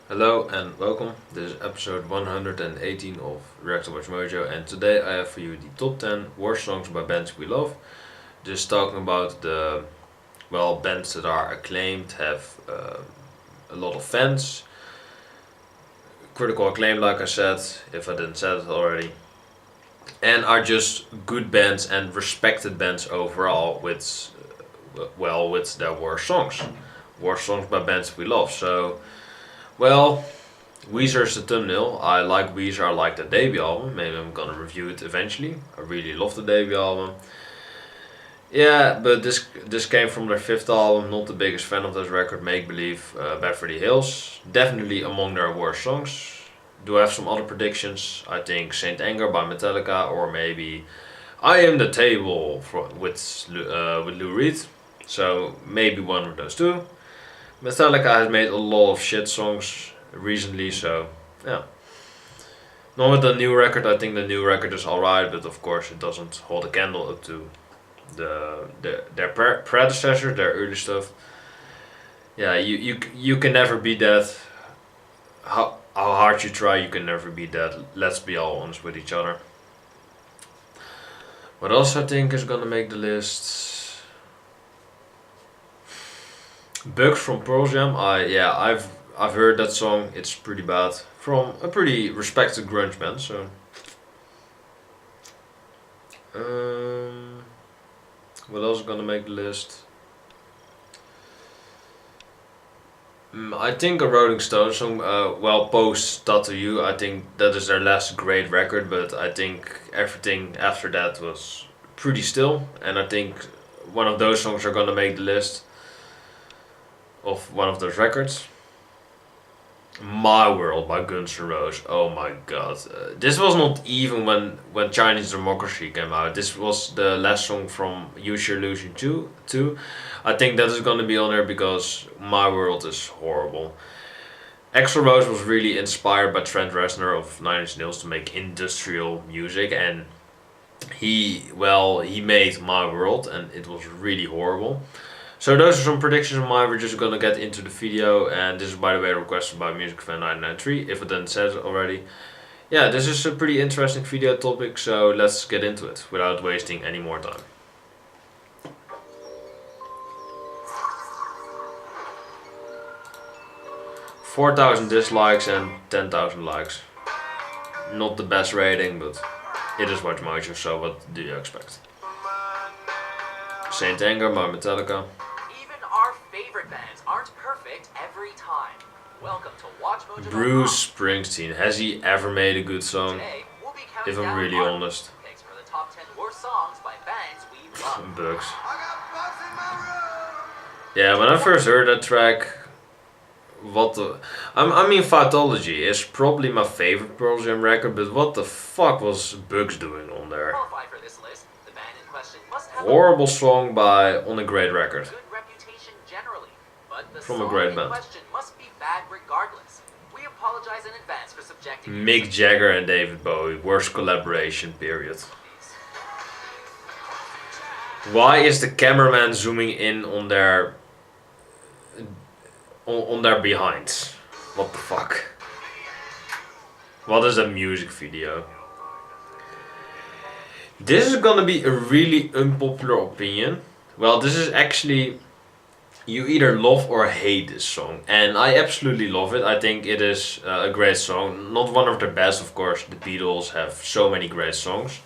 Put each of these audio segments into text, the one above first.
Hello and welcome. This is episode 118 of React to WatchMojo, and today I have for you the top 10 worst songs by bands we love. Just talking about the bands that are acclaimed, have a lot of fans, critical acclaim, like I said, if I didn't say it already, and are just good bands and respected bands overall with their worst songs by bands we love. So. Well, Weezer is the thumbnail. I like Weezer, I like the debut album. Maybe I'm gonna review it eventually. I really love the debut album. Yeah, but this came from their fifth album. Not the biggest fan of this record. Make-Believe, Beverly Hills. Definitely among their worst songs. Do I have some other predictions? I think Saint Anger by Metallica, or maybe I Am the Table with Lou Reed. So maybe one of those two. Metallica has made a lot of shit songs recently, so yeah. Not with the new record. I think the new record is alright, but of course it doesn't hold a candle up to their predecessors, their early stuff. Yeah, you can never beat that. How hard you try, you can never beat that. Let's be all honest with each other. What else I think is gonna make the list? Bugs from Pearl Jam. I've heard that song. It's pretty bad from a pretty respected grunge band. So, what else is gonna make the list? I think a Rolling Stones song. Post Tattoo You. I think that is their last great record, but I think everything after that was pretty still, and I think one of those songs are gonna make the list of one of those records. My World by Guns N' Roses. Oh my god. This was not even when Chinese Democracy came out. This was the last song from Use Your Illusion 2. I think that is gonna be on there because My World is horrible. Axl Rose was really inspired by Trent Reznor of Nine Inch Nails to make industrial music, and he made My World, and it was really horrible. So those are some predictions of mine. We're just gonna get into the video, and this is, by the way, requested by MusicFan993, if I didn't say it already. Yeah, this is a pretty interesting video topic, so let's get into it without wasting any more time. 4,000 dislikes and 10,000 likes. Not the best rating, but it is WatchMojo, so what do you expect? Saint Anger by Metallica. Favorite bands aren't perfect every time. Welcome to WatchMojo. Bruce Springsteen. Has he ever made a good song? We'll if I'm really honest. Picks for the top 10 worst songs by bands we love. Bugs. Yeah, when I first heard that track, I mean, Fathology is probably my favorite Pearl Jam record, but what the fuck was Bugs doing on there? For this list, the band in question must have horrible song on a great record. From a great band. Must be bad regardless. We apologize in advance for subjecting Mick Jagger and David Bowie, worst collaboration, period. Why is the cameraman zooming in on their behinds? What the fuck? What is a music video? This is gonna be a really unpopular opinion. Well, this is actually, you either love or hate this song, and I absolutely love it. I think it is a great song. Not one of the best, of course. The Beatles have so many great songs,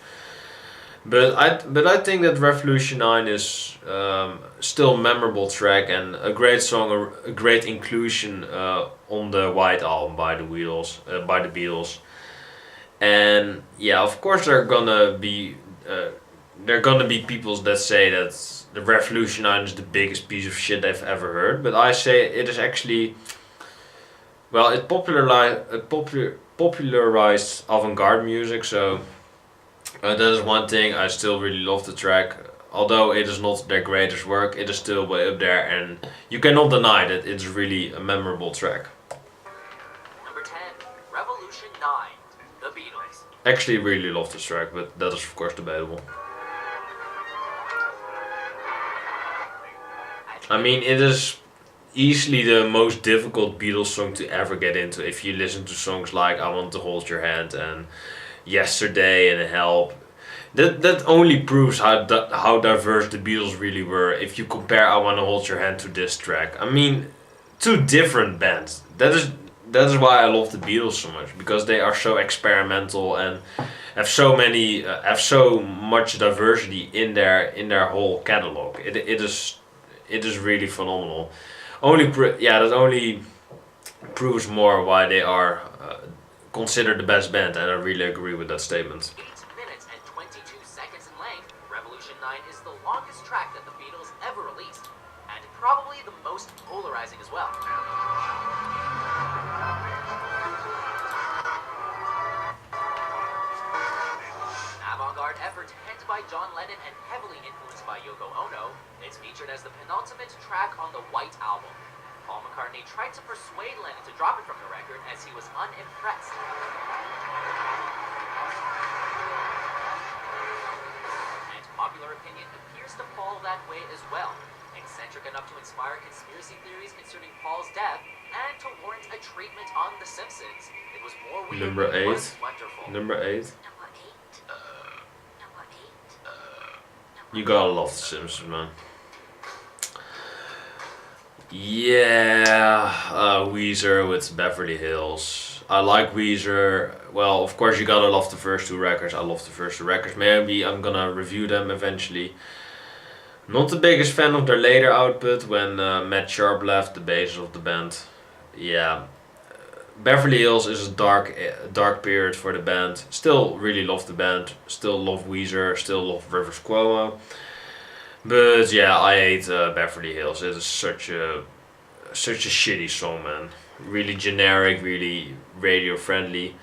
but I think that Revolution 9 is still a memorable track and a great song, a great inclusion on the White Album by the Beatles. And yeah, of course there are gonna be people that say that the Revolution 9 is the biggest piece of shit they've ever heard, but I say it is actually, it popularized avant-garde music, so that is one thing. I still really love the track. Although it is not their greatest work, it is still way up there, and you cannot deny that it's really a memorable track. Number 10, Revolution 9, The Beatles. Actually really love this track, but that is of course debatable. I mean, it is easily the most difficult Beatles song to ever get into. If you listen to songs like "I Want to Hold Your Hand" and "Yesterday" and "Help," that only proves how diverse the Beatles really were. If you compare "I Want to Hold Your Hand" to this track, I mean, two different bands. That is why I love the Beatles so much, because they are so experimental and have so much diversity in their whole catalog. It is really phenomenal. That only proves more why they are considered the best band, and I really agree with that statement. 8 minutes and 22 seconds in length, Revolution 9 is the longest track that the Beatles ever released, and probably the most polarizing as well. Avant-garde effort penned by John Lennon and heavily influenced by Yoko Ono, it's featured as the penultimate track on the White Album. Paul McCartney tried to persuade Lennon to drop it from the record as he was unimpressed. And popular opinion appears to fall that way as well. Eccentric enough to inspire conspiracy theories concerning Paul's death and to warrant a treatment on The Simpsons. It was more weird Number than it 8. was wonderful. Number 8. Number 8. Number 8. You gotta love The Simpsons, man. Yeah, Weezer with Beverly Hills. I like Weezer. Well, of course you gotta love the first two records. I love the first two records. Maybe I'm gonna review them eventually. Not the biggest fan of their later output when Matt Sharp left, the bassist of the band. Yeah, Beverly Hills is a dark period for the band. Still really love the band. Still love Weezer. Still love Rivers Cuomo. But yeah, I hate Beverly Hills. It is such a shitty song, man. Really generic, really radio friendly,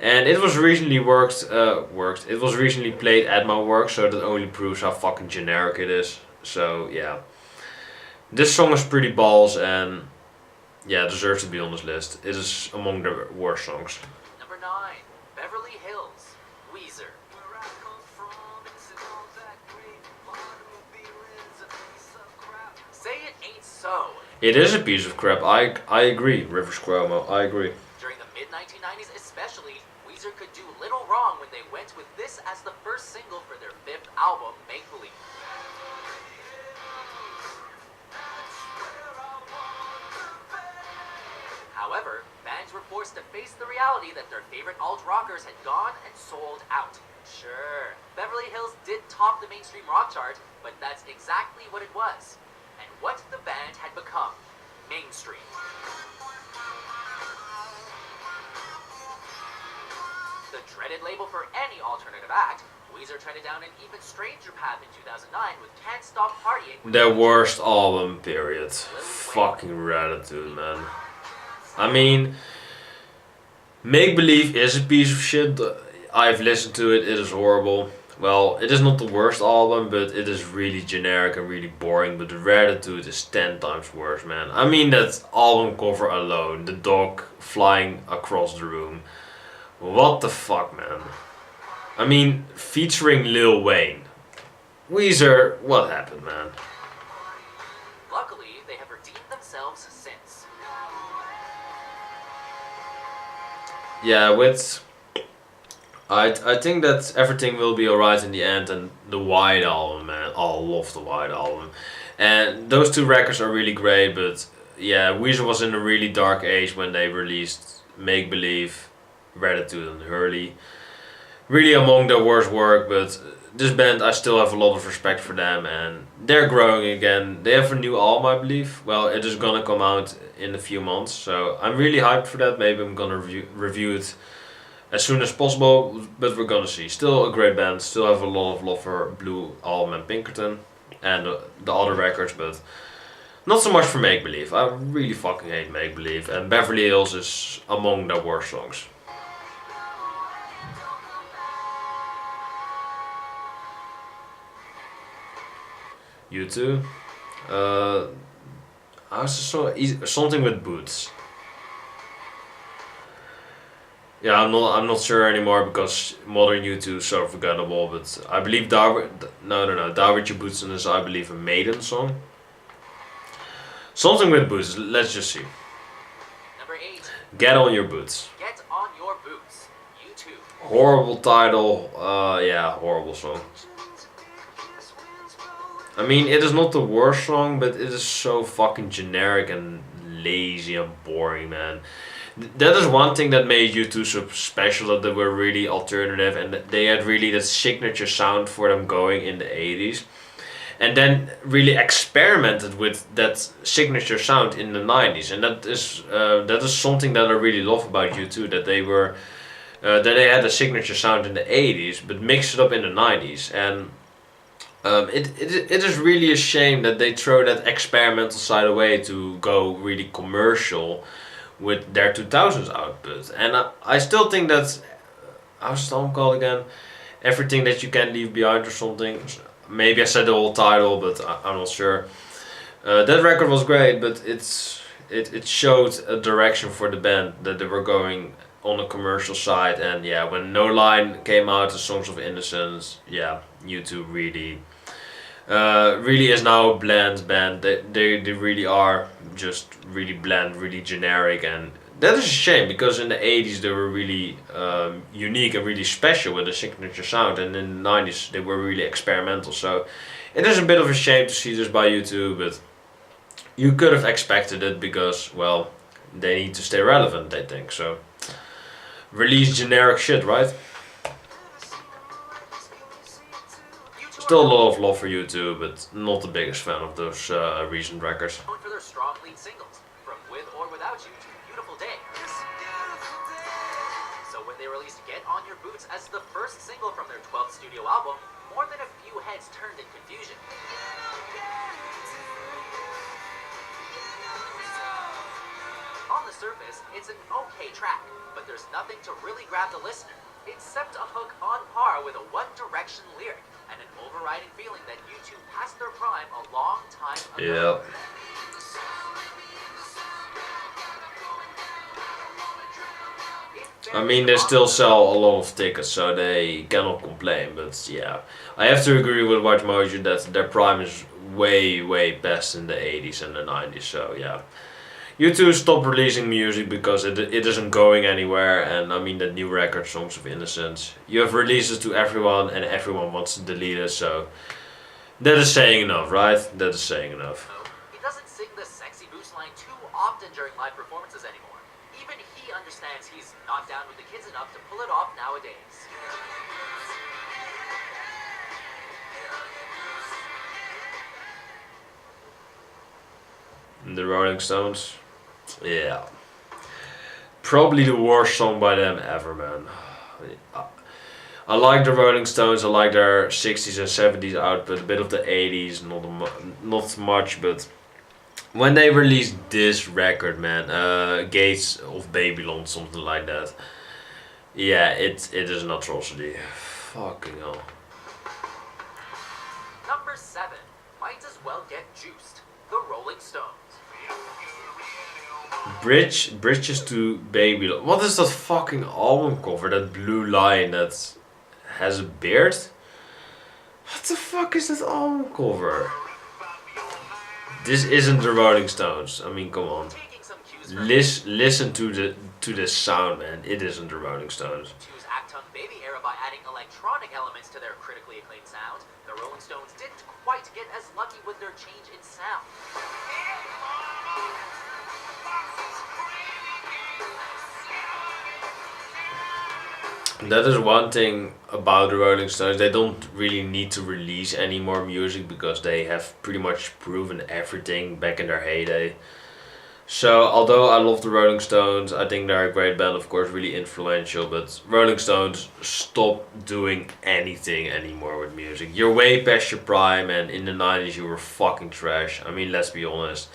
and it was recently worked. It was recently played at my work, so that only proves how fucking generic it is. So yeah, this song is pretty balls, and yeah, deserves to be on this list. It is among the worst songs. Number 9, Beverly Hills, Weezer. Where I come from, it's all that great. Automobiling is a piece of crap. Say it ain't so. It is a piece of crap. I agree, Rivers Cuomo. I agree. During the mid-1990s especially, Weezer could do little wrong when they went with this as the first single for their 5th album, Make-Believe. However, fans were forced to face the reality that their favorite alt-rockers had gone and sold out. Sure, Beverly Hills did top the mainstream rock chart, but that's exactly what it was. And what the band had become. Mainstream. The dreaded label for any alternative act, Weezer treaded down an even stranger path in 2009 with Can't Stop Partying. Their worst album, period. Fucking Ratitude, man. I mean, Make-Believe is a piece of shit. I've listened to it, it is horrible. Well, it is not the worst album, but it is really generic and really boring. But the Ratitude is 10 times worse, man. I mean, that album cover alone, the dog flying across the room. What the fuck, man? I mean, featuring Lil Wayne. Weezer, what happened, man? Luckily, they have redeemed themselves since. Yeah, I think that everything will be alright in the end, and the White Album, man. I love the White Album. And those two records are really great, but yeah, Weezer was in a really dark age when they released Make-Believe, Ratitude and Hurley. Really among their worst work, but this band, I still have a lot of respect for them, and they're growing again. They have a new album, I believe. Well, it is gonna come out in a few months, so I'm really hyped for that. Maybe I'm gonna review it as soon as possible, but we're gonna see. Still a great band, still have a lot of love for Blue Album and Pinkerton and the other records, but not so much for Make-Believe. I really fucking hate Make-Believe, and Beverly Hills is among their worst songs. U2. Something with Boots. Yeah, I'm not sure anymore because modern U2 is so forgettable. But I believe Die With Your Boots On is, I believe, a Maiden song. Something with boots. Let's just see. Number 8. Get on your boots. Get on your boots. U2. Horrible title. Yeah, horrible song. I mean, it is not the worst song, but it is so fucking generic and lazy and boring, man. That is one thing that made U2 so special, that they were really alternative and that they had really that signature sound for them going in the 80s. And then really experimented with that signature sound in the 90s. And that is something that I really love about U2, that they were that they had a signature sound in the 80s, but mixed it up in the 90s. And it is really a shame that they throw that experimental side away to go really commercial with their 2000s output. And I still think that, how's the song called again? Everything That You Can't Leave Behind or something. Maybe I said the whole title, but I'm not sure. That record was great, but it showed a direction for the band, that they were going on a commercial side. And yeah, when No Line came out, the Songs of Innocence, yeah, U2 really is now a bland band. They really are just really bland, really generic, and that is a shame, because in the 80s they were really unique and really special with a signature sound, and in the 90s they were really experimental. So it is a bit of a shame to see this by U2, but you could have expected it, because, well, they need to stay relevant, I think. So release generic shit, right? Still a lot of love for U2, but not the biggest fan of those recent records. Known for their strong lead singles, From With or Without You to Beautiful Day. So when they released Get On Your Boots as the first single from their 12th studio album, more than a few heads turned in confusion. On the surface, it's an okay track, but there's nothing to really grab the listener, except a hook on par with a One Direction lyric, and an overriding feeling that U2 passed their prime a long time ago. Yeah. I mean, they still sell a lot of tickets, so they cannot complain, but yeah. I have to agree with WatchMojo that their prime is way past in the 80s and the 90s, so yeah. U2 stopped releasing music because it isn't going anywhere, and I mean that new record, Songs of Innocence, you have releases to everyone and everyone wants to delete it, so that is saying enough, right? That is saying enough. He doesn't sing the sexy boots line too often during live performances anymore. Even he understands he's not down with the kids enough to pull it off nowadays. The Rolling Stones, yeah, probably the worst song by them ever, man. I like the Rolling Stones, I like their 60s and 70s output, a bit of the 80s, not much, but when they released this record, man, Gates of Babylon, something like that, yeah, it is an atrocity. Fucking hell. Number 7, might as well get juiced. The Rolling Stones. Bridges to Babylon. What is that fucking album cover? That blue lion that has a beard? What the fuck is that album cover? This isn't the Rolling Stones. I mean, come on. Listen to the sound, man. It isn't the Rolling Stones. U2's Acton Baby era by adding electronic elements to their critically acclaimed sound. The Rolling Stones didn't quite get as lucky with their change in sound. That is one thing about the Rolling Stones. They don't really need to release any more music because they have pretty much proven everything back in their heyday. So, although I love the Rolling Stones, I think they're a great band, of course, really influential, but Rolling Stones, stop doing anything anymore with music. You're way past your prime, and in the 90s you were fucking trash. I mean, let's be honest.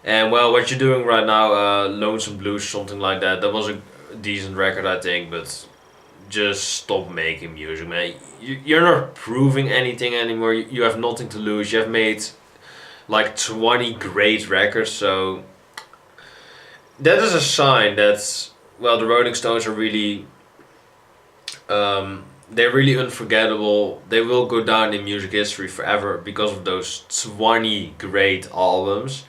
And well, what you're doing right now, Lonesome Blues, something like that, that was a decent record, I think, but just stop making music, man. You're not proving anything anymore. You have nothing to lose. You have made like 20 great records, so that is a sign that, well, the Rolling Stones are really, they're really unforgettable. They will go down in music history forever because of those 20 great albums.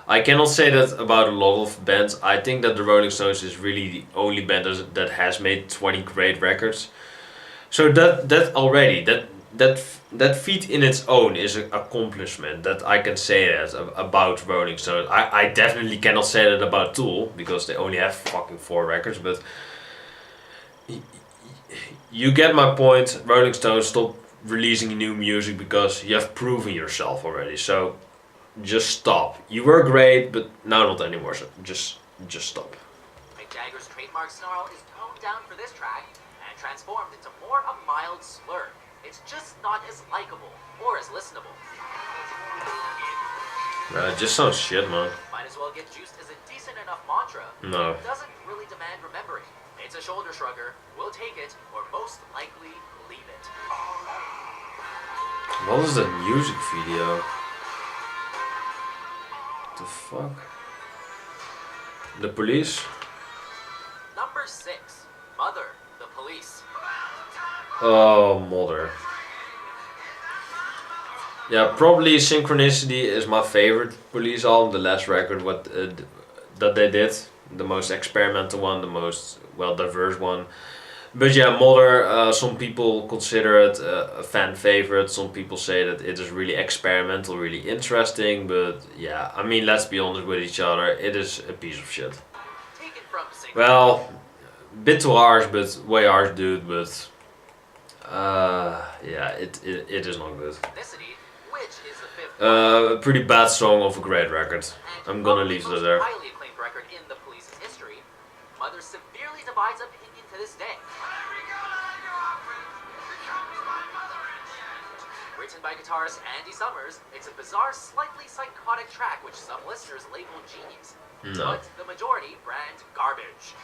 I cannot say that about a lot of bands. I think that the Rolling Stones is really the only band that has made 20 great records. So that feat in its own is an accomplishment that I can say that about Rolling Stones. I definitely cannot say that about Tool because they only have fucking 4 records, but you get my point. Rolling Stones, stop releasing new music because you have proven yourself already. So just stop. You were great, but now not anymore. So just stop. Mick Jagger's trademark snarl is toned down for this track and transformed into more a mild slur. It's just not as likable or as listenable. It just sounds shit, man. Might as well get juiced as a decent enough mantra. No. It doesn't really demand remembering. It's a shoulder shrugger. We'll take it, or most likely leave it. What is that music video? What the fuck? The Police? Number 6. Mother, The Police. Oh, Mother. Yeah, probably Synchronicity is my favorite Police album, the last record that they did. The most experimental one, the most diverse one. But yeah, Mother, some people consider it a fan favorite. Some people say that it is really experimental, really interesting. But yeah, I mean, let's be honest with each other. It is a piece of shit. Taken from Well, bit too harsh, but way harsh, dude. But yeah, it is not good. Synchronicity, which is the 5th A pretty bad song of a great record. I'm gonna leave it there. highly acclaimed record in the Police's history. Mother severely divides opinion to this day. Written by guitarist Andy Summers, it's a bizarre, slightly psychotic track which some listeners label genius. No. But the majority brand garbage.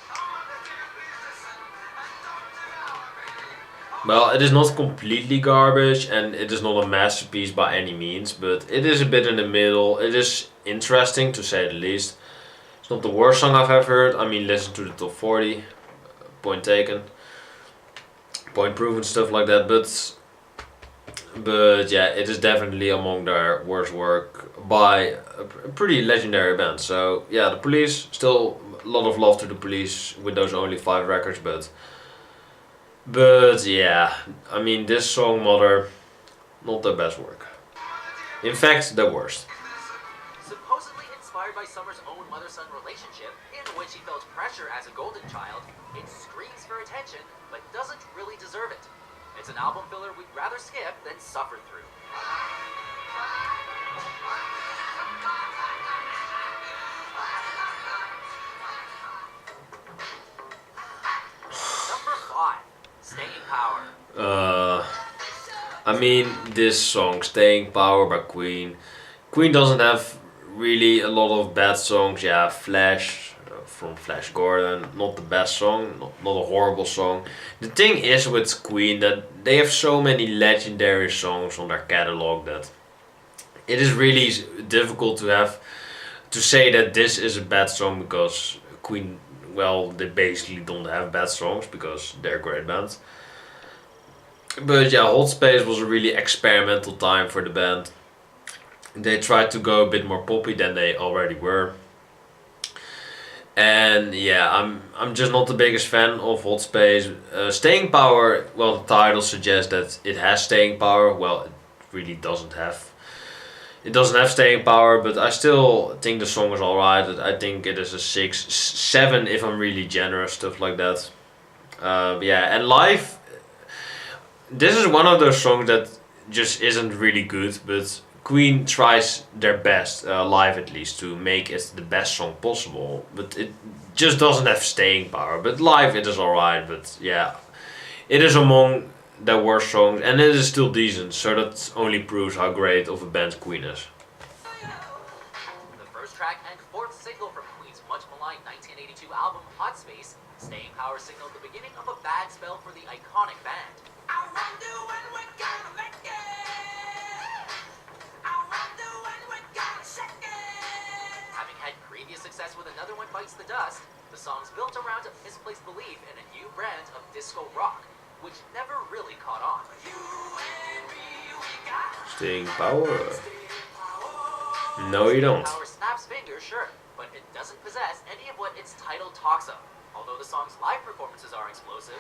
Well, it is not completely garbage and it is not a masterpiece by any means, but it is a bit in the middle. It is interesting to say the least. It's not the worst song I've ever heard. I mean, listen to the top 40, point taken, point proven, stuff like that. But yeah, it is definitely among their worst work by a pretty legendary band. So yeah, the Police, still a lot of love to the Police with those only 5 records, but yeah, I mean, this song, Mother, not their best work. In fact, the worst. Supposedly inspired by Summer's own mother-son relationship, in which he felt pressure as a golden child, it screams for attention, but doesn't really deserve it. It's an album filler we'd rather skip than suffer through. Number 5. Staying Power. I mean, this song, Staying Power by Queen. Queen doesn't have really a lot of bad songs. Yeah, Flash, from Flash Gordon, not the best song, not a horrible song. The thing is with Queen that they have so many legendary songs on their catalog that it is really difficult to say that this is a bad song because Queen, well, they basically don't have bad songs because they're a great band. But yeah, Hot Space was a really experimental time for the band. They tried to go a bit more poppy than they already were. And yeah, I'm just not the biggest fan of Hot Space. Staying Power, well, the title suggests that it has staying power. Well, it really doesn't have. It doesn't have staying power, but I still think the song is alright. I think it is a 6, 7 if I'm really generous, stuff like that. Yeah, and live, this is one of those songs that just isn't really good, but Queen tries their best, live at least, to make it the best song possible. But it just doesn't have staying power. But live it is alright, but yeah, it is among their worst songs, and it is still decent, so that only proves how great of a band Queen is. The first track and 4th single from Queen's much maligned 1982 album Hot Space, Staying Power signaled the beginning of a bad spell for the iconic band. I wonder when we're gonna make it. I wonder when we're gonna shake it. Having had previous success with Another One Bites the Dust, the song's built around a misplaced belief in a new brand of disco rock, which never really caught on. Staying Power. No, you don't. Power snaps fingers, sure, but it doesn't possess any of what its title talks of. Although the song's live performances are explosive,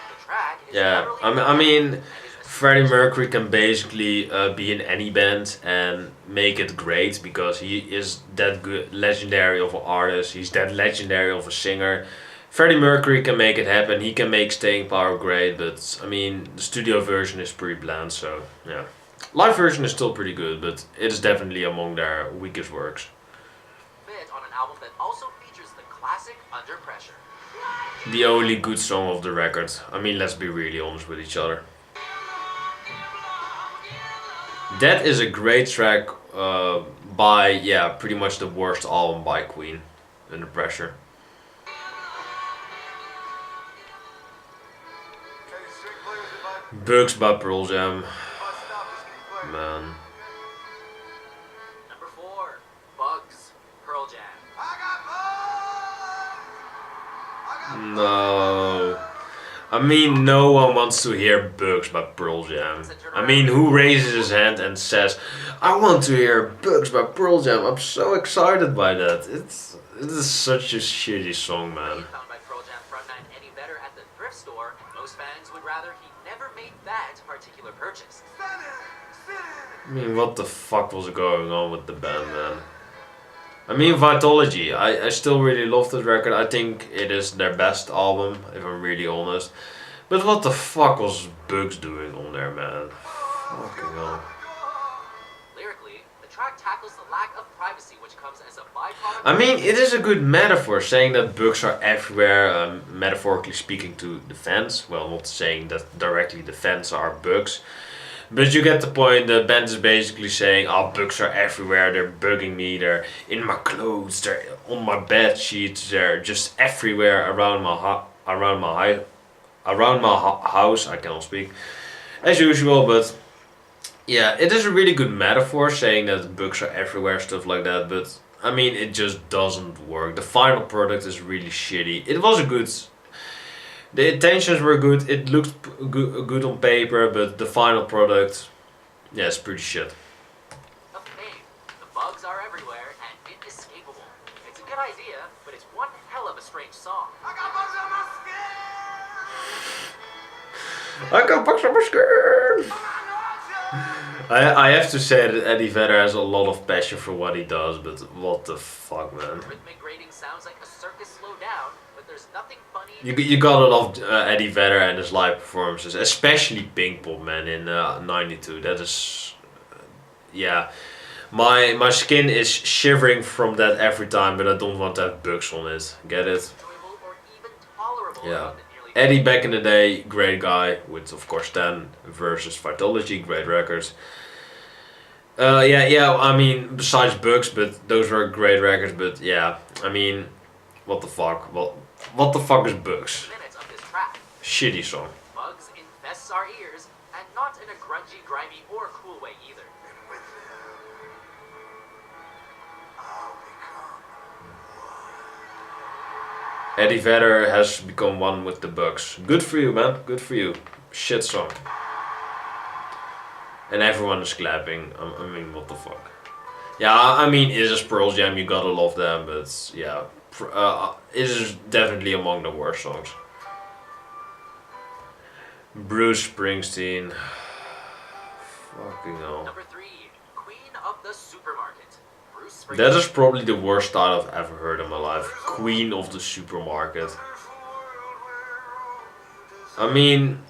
the track is Yeah, utterly I mean, and is Freddie Mercury can basically be in any band and make it great because he is that good, legendary of an artist. He's that legendary of a singer. Freddie Mercury can make it happen. He can make staying power great, but I mean, the studio version is pretty bland. So yeah, live version is still pretty good, but it is definitely among their weakest works. fit on an album that also features the classic Under Pressure. The only good song of the record. I mean, let's be really honest with each other. That is a great track by, yeah, pretty much the worst album by Queen, Under Pressure. Bugs by Pearl Jam. Man. Number 4, Bugs, Pearl Jam. No. I mean, no one wants to hear Bugs by Pearl Jam. I mean, who raises his hand and says, I want to hear Bugs by Pearl Jam? I'm so excited by that. It is such a shitty song, man. Found by Pearl Jam frontman Eddie Vedder at the thrift store, most fans would rather he never made that particular purchase. I mean, what the fuck was going on with the band, man? I mean, Vitology, I still really love this record. I think it is their best album, if I'm really honest. But what the fuck was Bugs doing on there, man? Fucking hell. Lyrically, the track tackles the lack of privacy which comes as a byproduct. I mean, it is a good metaphor, saying that bugs are everywhere, metaphorically speaking to the fans. Well, not saying that directly the fans are bugs. But you get the point, the band is basically saying, oh, bugs are everywhere, they're bugging me, they're in my clothes, they're on my bed sheets, they're just everywhere around my house, I cannot speak, as usual, but yeah, it is a really good metaphor, saying that bugs are everywhere, stuff like that, but I mean, it just doesn't work. The final product is really shitty. It was a good... The intentions were good, it looked good on paper, but the final product, yeah, it's pretty shit. Of fame, the bugs are everywhere and inescapable. It's a good idea, but it's one hell of a strange song. I got bugs on my skin! I have to say that Eddie Vedder has a lot of passion for what he does, but what the fuck, man. Rhythmic grading sounds like a circus slowed down, but there's nothing funny. You gotta love Eddie Vedder and his live performances, especially Pink Pop, man, in '92. That is, yeah, my skin is shivering from that every time, but I don't want to have bugs on it. Get it? Enjoyable or even tolerable Yeah. around the nearly Eddie back in the day, great guy with of course 10 versus Vitology, great records. Yeah. I mean, besides bugs, but those were great records. But yeah, I mean, what the fuck? What the fuck is Bugs? minutes of this track. Shitty song. Bugs infests our ears, and not in a grungy, grimy, or cool way either. Eddie Vedder has become one with the Bugs. Good for you, man. Good for you. Shit song. And everyone is clapping. I mean, what the fuck? Yeah, I mean, it is Pearl Jam. You gotta love them, but yeah, it is definitely among the worst songs. Bruce Springsteen. Fucking hell. Number 3, Queen of the Supermarket. Bruce Springsteen. That is probably the worst title I've ever heard in my life. Queen of the Supermarket. I mean,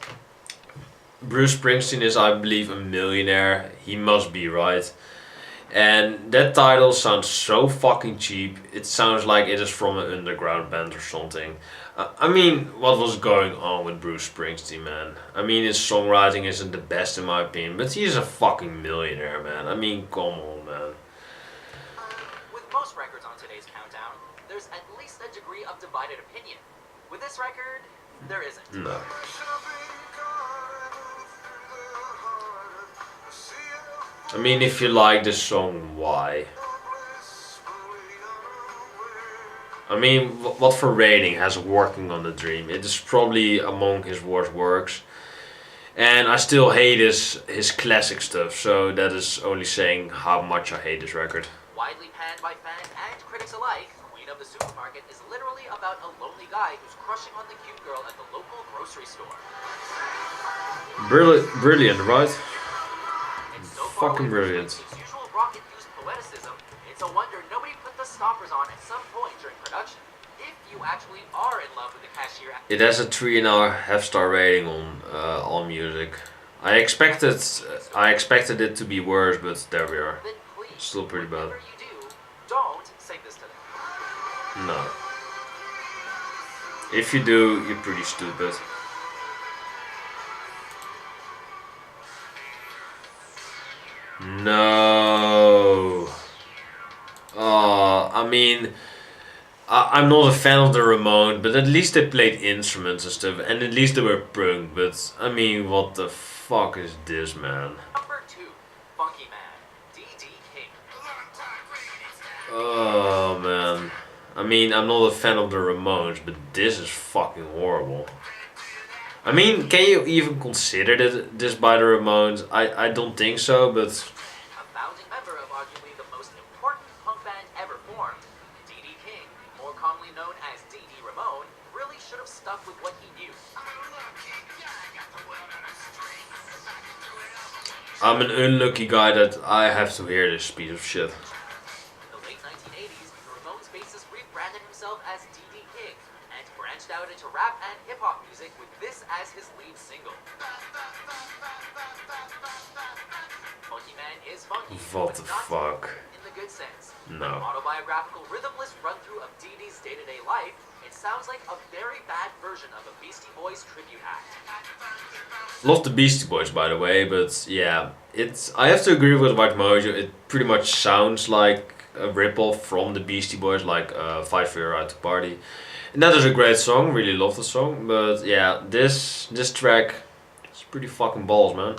Bruce Springsteen is, I believe, a millionaire. He must be, right? And that title sounds so fucking cheap. It sounds like it is from an underground band or something. I mean, what was going on with Bruce Springsteen, man? I mean, his songwriting isn't the best in my opinion, but he is a fucking millionaire, man. I mean, come on, man. With most records on today's countdown, there's at least a degree of divided opinion. With this record, there isn't. No. I mean, if you like the song, why? I mean, what for rating has Working on the Dream? It is probably among his worst works. And I still hate his classic stuff, so that is only saying how much I hate this record. Widely panned by fans and critics alike, Queen of the Supermarket is literally about a lonely guy who's crushing on the cute girl at the local grocery store. Brilliant, right? It's so Fucking brilliant. Its usual rocket-fused poeticism, it's a wonder nobody put the stoppers on at some point during production. If you actually are in love with the cashier... It has a 3.5 star rating on AllMusic. I expected it to be worse, but there we are. Then please, Still pretty bad. whatever you do, don't sing this to them. No. If you do, you're pretty stupid. No. Oh, I mean, I'm not a fan of the Ramones, but at least they played instruments and stuff, and at least they were punk. But I mean, what the fuck is this, man? Number 2, Funky Man, Dee Dee King. Oh man. I mean, I'm not a fan of the Ramones, but this is fucking horrible. I mean, can you even consider this by the Ramones? I don't think so, but... A founding member of arguably the most important punk band ever formed, Dee Dee King, more commonly known as Dee Dee Ramone, really should have stuck with what he knew. I'm an unlucky guy that I have to hear this piece of shit. In the late 1980s, the Ramones bassist rebranded himself as Dee Dee King and branched out into rap and hip-hop music with this as his lead single. Funky Man is funky, What but the not fuck? in the good sense. No. An autobiographical rhythmless run-through of Dee Dee's day-to-day life, it sounds like a very bad version of a Beastie Boys tribute act. Love the Beastie Boys, by the way, but yeah, I have to agree with WatchMojo. It pretty much sounds like a rip-off from the Beastie Boys, like Fight for Your Right to Party. And that is a great song, really love the song, but yeah, this track is pretty fucking balls, man.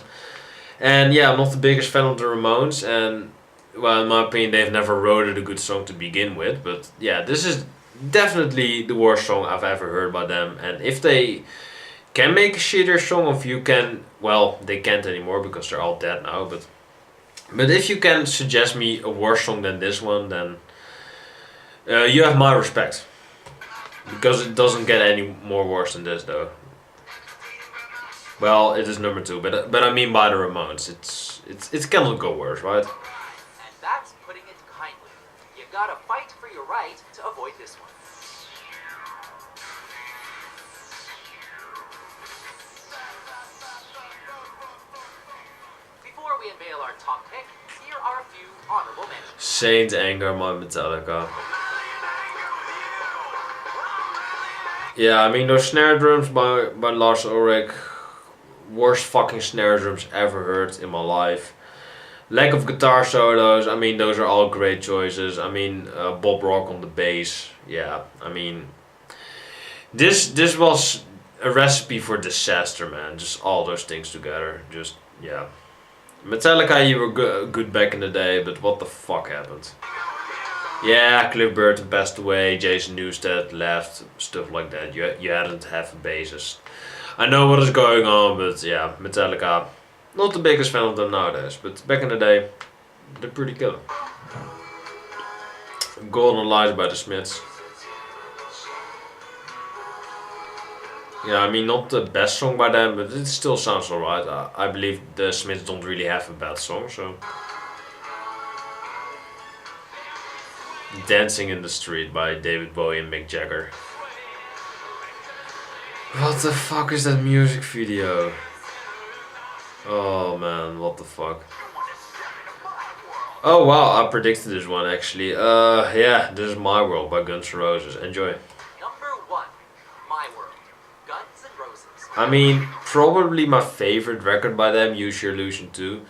And yeah, I'm not the biggest fan of the Ramones, and well, in my opinion, they've never wrote a good song to begin with, but yeah, this is definitely the worst song I've ever heard by them. And if they can make a shittier song, if you can, well, they can't anymore because they're all dead now, but if you can suggest me a worse song than this one, then you have my respect. Because it doesn't get any more worse than this, though. Well, it is number 2, but I mean by the Ramones, it cannot go worse, right? And that's putting it kindly. You gotta fight for your right to avoid this one. Before we unveil our top pick, here are a few honorable mentions. Saint Anger by Metallica. Yeah, I mean those snare drums by Lars Ulrich, worst fucking snare drums ever heard in my life. Lack of guitar solos, I mean those are all great choices. I mean Bob Rock on the bass, yeah. I mean this was a recipe for disaster, man. Just all those things together, just yeah. Metallica, you were good back in the day, but what the fuck happened? Yeah, Cliff Burton passed away, Jason Newsted left, stuff like that. You hadn't have a bassist. I know what is going on, but yeah, Metallica, not the biggest fan of them nowadays, but back in the day, they're pretty killer. Golden Lights by the Smiths. Yeah, I mean not the best song by them, but it still sounds alright. I believe the Smiths don't really have a bad song, so... Dancing in the Street by David Bowie and Mick Jagger. What the fuck is that music video? Oh man, what the fuck. Oh wow, I predicted this one actually. Yeah, this is My World by Guns N' Roses. Enjoy. Number 1, My World, Guns N' Roses. I mean, probably my favorite record by them, Use Your Illusion 2.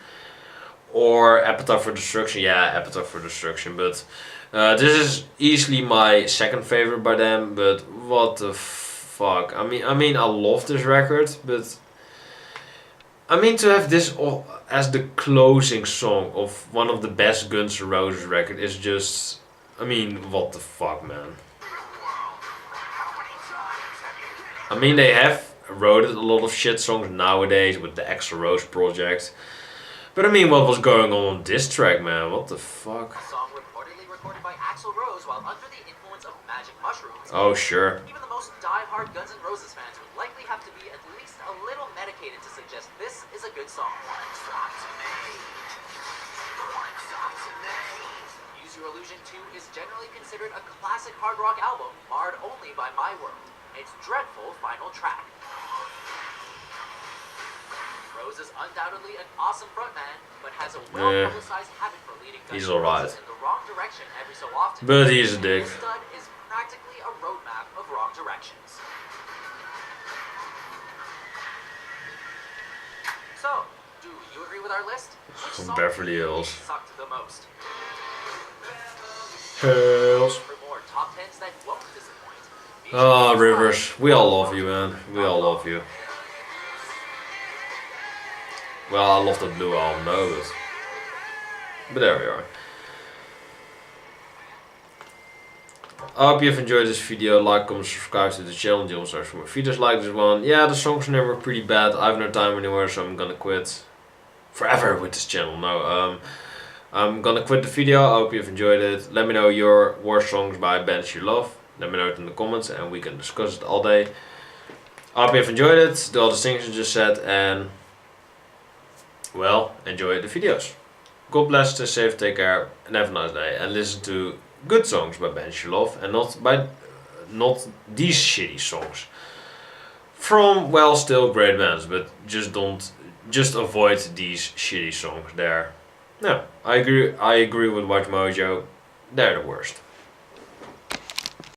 Or Appetite for Destruction, yeah, Appetite for Destruction, but... this is easily my second favorite by them, but what the fuck. I mean I love this record, but I mean to have this as the closing song of one of the best Guns N' Roses record is just, I mean, what the fuck, man. I mean they have wrote a lot of shit songs nowadays with the Axl Rose project. But I mean, what was going on this track, man? What the fuck? A song reportedly recorded by Axl Rose while under the influence of magic mushrooms. Oh, sure. Even the most die-hard Guns N' Roses fans would likely have to be at least a little medicated to suggest this is a good song. Use Your Illusion 2 is generally considered a classic hard rock album, marred only by My World, its dreadful final track. Rose is undoubtedly an awesome frontman, but has a well-publicized habit for leading Guns N' Roses in the wrong direction every so often. But he's a dick. This stud is practically a roadmap of wrong directions. So, do you agree with our list? Which From song Beverly Hills. sucked the most? Hills. For more top 10s that won't disappoint. be sure Ah, to Rivers. subscribe. We all love you, man. We all love you. Well, I love the Blue album, no, but there we are. I hope you've enjoyed this video. Like, comment, subscribe to the channel. Do also for more videos like this one. Yeah, the songs are never pretty bad. I have no time anymore, so I'm gonna quit forever with this channel. No, I'm gonna quit the video. I hope you've enjoyed it. Let me know your worst songs by bands you love. Let me know it in the comments, and we can discuss it all day. I hope you've enjoyed it. Do all the things I just said, and well, enjoy the videos. God bless, stay safe, take care, and have a nice day. And listen to good songs by bands you love, and not these shitty songs from, well, still great bands, but just avoid these shitty songs. No, I agree with WatchMojo. They're the worst.